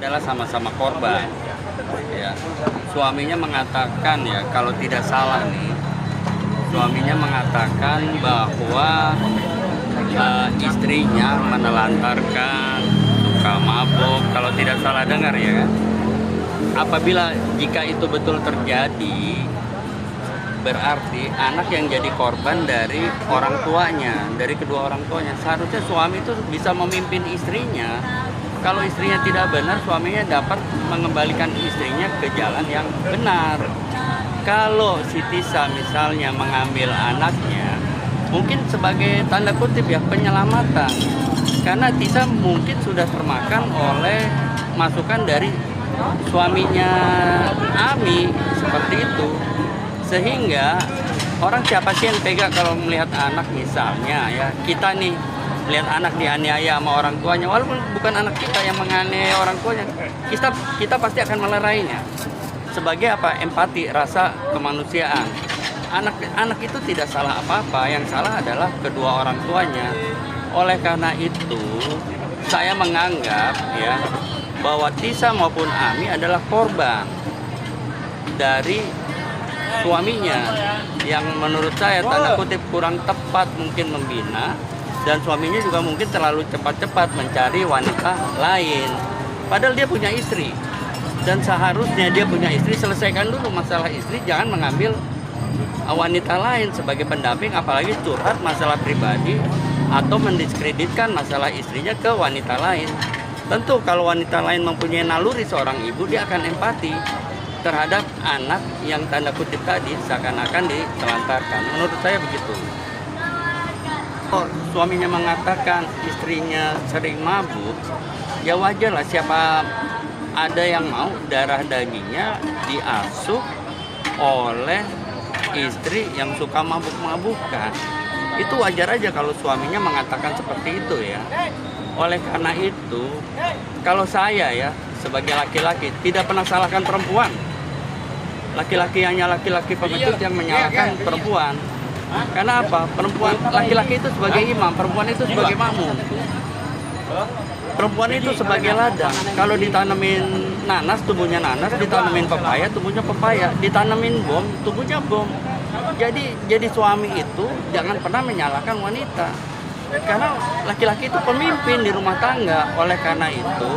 adalah sama-sama korban. Ya, suaminya mengatakan ya kalau tidak salah nih, suaminya mengatakan bahwa istrinya menelantarkan, suka mabuk, kalau tidak salah dengar ya kan. Apabila jika itu betul terjadi, berarti anak yang jadi korban dari orang tuanya, dari kedua orang tuanya. Seharusnya suami itu bisa memimpin istrinya. Kalau istrinya tidak benar, suaminya dapat mengembalikan istrinya ke jalan yang benar. Kalau si Tisa misalnya mengambil anaknya, mungkin sebagai tanda kutip ya penyelamatan. Karena Tisa mungkin sudah termakan oleh masukan dari suaminya Ami seperti itu. Sehingga orang siapa sih yang tega kalau melihat anak misalnya ya, kita nih melihat anak dianiaya sama orang tuanya, walaupun bukan anak kita yang menganiaya orang tuanya, kita pasti akan melerainya. Sebagai apa? Empati, rasa kemanusiaan. Anak itu tidak salah apa-apa, yang salah adalah kedua orang tuanya. Oleh karena itu, saya menganggap ya bahwa Tisa maupun Ami adalah korban dari suaminya yang menurut saya tanda kutip kurang tepat mungkin membina, dan suaminya juga mungkin terlalu cepat-cepat mencari wanita lain. Padahal dia punya istri, dan seharusnya dia punya istri, selesaikan dulu masalah istri, jangan mengambil wanita lain sebagai pendamping, apalagi curhat masalah pribadi atau mendiskreditkan masalah istrinya ke wanita lain. Tentu kalau wanita lain mempunyai naluri seorang ibu, dia akan empati terhadap anak yang tanda kutip tadi seakan-akan ditelantarkan. Menurut saya begitu. Suaminya mengatakan istrinya sering mabuk, ya wajar lah, siapa ada yang mau darah dagingnya diasuh oleh istri yang suka mabuk-mabukan. Itu wajar aja kalau suaminya mengatakan seperti itu ya. Oleh karena itu, kalau saya ya sebagai laki-laki tidak pernah salahkan perempuan. Laki-laki hanya laki-laki pengecut yang menyalahkan perempuan. Karena apa? Perempuan, laki-laki itu sebagai imam, perempuan itu sebagai makmum. Perempuan itu sebagai ladang. Kalau ditanemin nanas, tubuhnya nanas, ditanemin pepaya, tubuhnya pepaya, ditanemin bom, tubuhnya bom. Jadi suami itu jangan pernah menyalahkan wanita. Karena laki-laki itu pemimpin di rumah tangga. Oleh karena itu,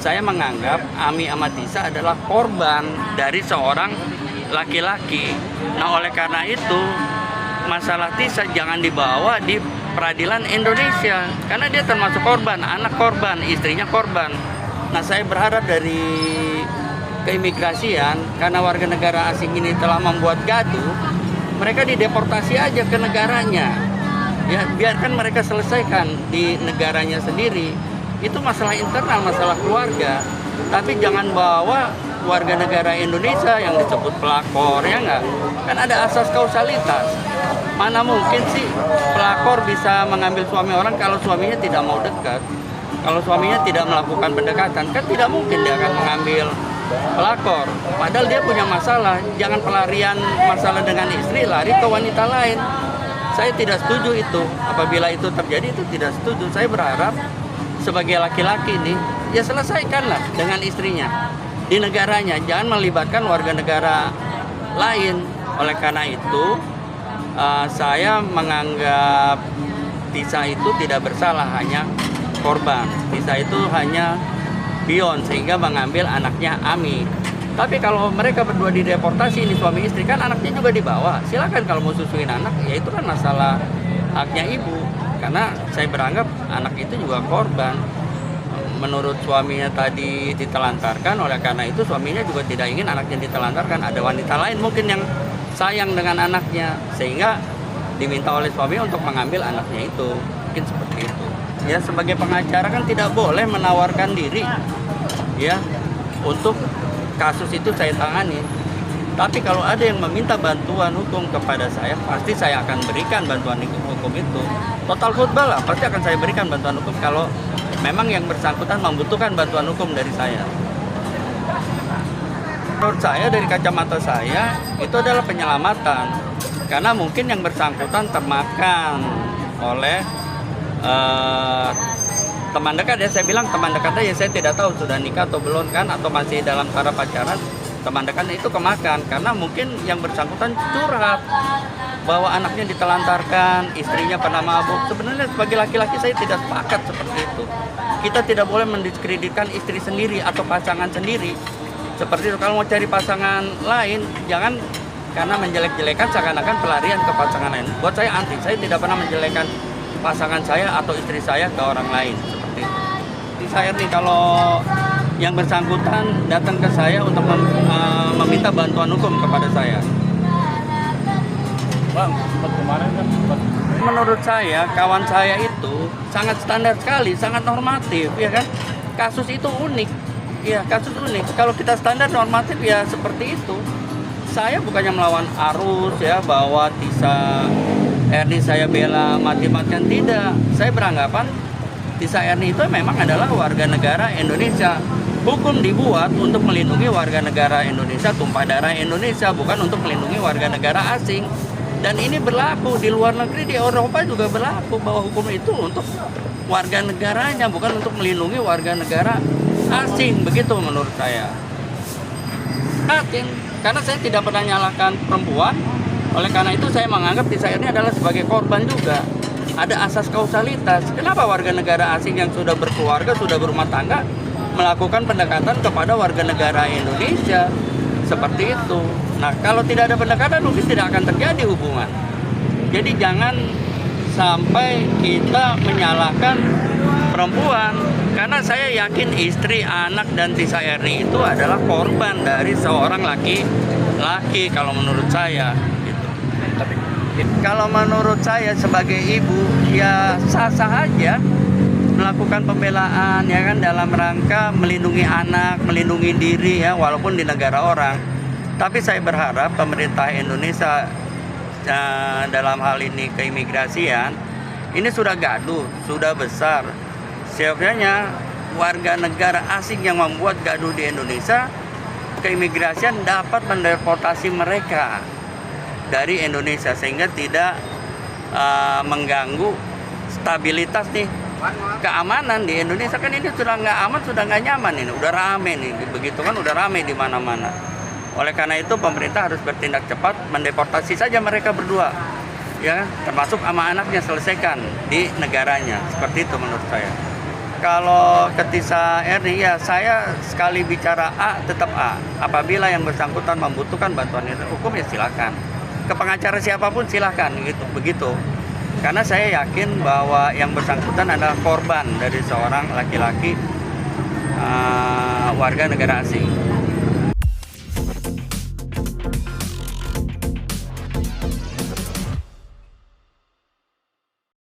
saya menganggap Ami Amatisa adalah korban dari seorang laki-laki. Nah, oleh karena itu, masalah Tisa jangan dibawa di peradilan Indonesia, karena dia termasuk korban, anak korban, istrinya korban. Nah, saya berharap dari keimigrasian, karena warga negara asing ini telah membuat gaduh, mereka dideportasi aja ke negaranya. Ya, biarkan mereka selesaikan di negaranya sendiri. Itu masalah internal, masalah keluarga. Tapi jangan bawa warga negara Indonesia yang disebut pelakor, ya enggak? Kan ada asas kausalitas. Mana mungkin sih pelakor bisa mengambil suami orang kalau suaminya tidak mau dekat? Kalau suaminya tidak melakukan pendekatan, kan tidak mungkin dia akan mengambil pelakor. Padahal dia punya masalah. Jangan pelarian masalah dengan istri, lari ke wanita lain. Saya tidak setuju itu. Apabila itu terjadi, itu tidak setuju. Saya berharap sebagai laki-laki nih, ya selesaikanlah dengan istrinya di negaranya. Jangan melibatkan warga negara lain. Oleh karena itu, saya menganggap Tisa itu tidak bersalah, hanya korban. Tisa itu hanya pion sehingga mengambil anaknya Ami. Tapi kalau mereka berdua dideportasi, ini suami istri, kan anaknya juga dibawa. Silakan kalau mau susuin anak, ya itu kan masalah haknya ibu. Karena saya beranggap anak itu juga korban. Menurut suaminya tadi ditelantarkan, oleh karena itu suaminya juga tidak ingin anaknya ditelantarkan. Ada wanita lain mungkin yang sayang dengan anaknya, sehingga diminta oleh suami untuk mengambil anaknya itu. Mungkin seperti itu. Ya, sebagai pengacara kan tidak boleh menawarkan diri ya untuk kasus itu saya tangani. Tapi kalau ada yang meminta bantuan hukum kepada saya, pasti saya akan berikan bantuan hukum itu. Total khutbah lah, pasti akan saya berikan bantuan hukum kalau memang yang bersangkutan membutuhkan bantuan hukum dari saya. Menurut saya, dari kacamata saya, itu adalah penyelamatan. Karena mungkin yang bersangkutan termakan oleh teman dekat ya, saya bilang teman dekat aja, saya tidak tahu sudah nikah atau belum kan, atau masih dalam taraf pacaran. Teman dekat itu kemakan karena mungkin yang bersangkutan curhat bahwa anaknya ditelantarkan, istrinya pernah mabuk. Sebenarnya sebagai laki-laki saya tidak sepakat seperti itu. Kita tidak boleh mendiskreditkan istri sendiri atau pasangan sendiri. Seperti itu, kalau mau cari pasangan lain, jangan karena menjelek-jelekan seakan-akan pelarian ke pasangan lain. Buat saya anti, saya tidak pernah menjelekan pasangan saya atau istri saya ke orang lain seperti itu. Di saya nih, kalau yang bersangkutan datang ke saya untuk meminta bantuan hukum kepada saya. Bang, sempat kemarin kan Menurut saya, kawan saya itu sangat standar sekali, sangat normatif, ya kan? Kasus itu unik, ya kasus unik. Kalau kita standar normatif ya seperti itu. Saya bukannya melawan arus ya, bahwa Tisa Erni saya bela mati-matian, tidak. Saya beranggapan Tisa Erni itu memang adalah warga negara Indonesia. Hukum dibuat untuk melindungi warga negara Indonesia, tumpah darah Indonesia, bukan untuk melindungi warga negara asing. Dan ini berlaku di luar negeri, di Eropa juga berlaku bahwa hukum itu untuk warga negaranya, bukan untuk melindungi warga negara asing. Begitu menurut saya. Karena saya tidak pernah nyalakan perempuan, oleh karena itu saya menganggap Tisa ini adalah sebagai korban juga. Ada asas kausalitas. Kenapa warga negara asing yang sudah berkeluarga, sudah berumah tangga melakukan pendekatan kepada warga negara Indonesia seperti itu? Nah, kalau tidak ada pendekatan mungkin tidak akan terjadi hubungan. Jadi jangan sampai kita menyalahkan perempuan, karena saya yakin istri, anak, dan Tisa Erni itu adalah korban dari seorang laki-laki kalau menurut saya gitu. tapi Kalau menurut saya sebagai ibu ya sah-sah aja melakukan pembelaan ya kan, dalam rangka melindungi anak, melindungi diri ya, walaupun di negara orang. Tapi saya berharap pemerintah Indonesia dalam hal ini keimigrasian ini sudah gaduh, sudah besar. Sebenarnya warga negara asing yang membuat gaduh di Indonesia, keimigrasian dapat mendeportasi mereka dari Indonesia sehingga tidak mengganggu stabilitas nih, keamanan di Indonesia. Kan ini sudah nggak aman, sudah nggak nyaman, ini udah rame nih, begitu kan, udah rame di mana-mana. Oleh karena itu pemerintah harus bertindak cepat, mendeportasi saja mereka berdua, ya, termasuk sama anaknya, selesaikan di negaranya. Seperti itu menurut saya. Kalau ke Tisa Erni ya, saya sekali bicara A tetap A. Apabila yang bersangkutan membutuhkan bantuan hukum ya silakan. Ke pengacara siapapun silakan gitu, begitu. Karena saya yakin bahwa yang bersangkutan adalah korban dari seorang laki-laki warga negara asing.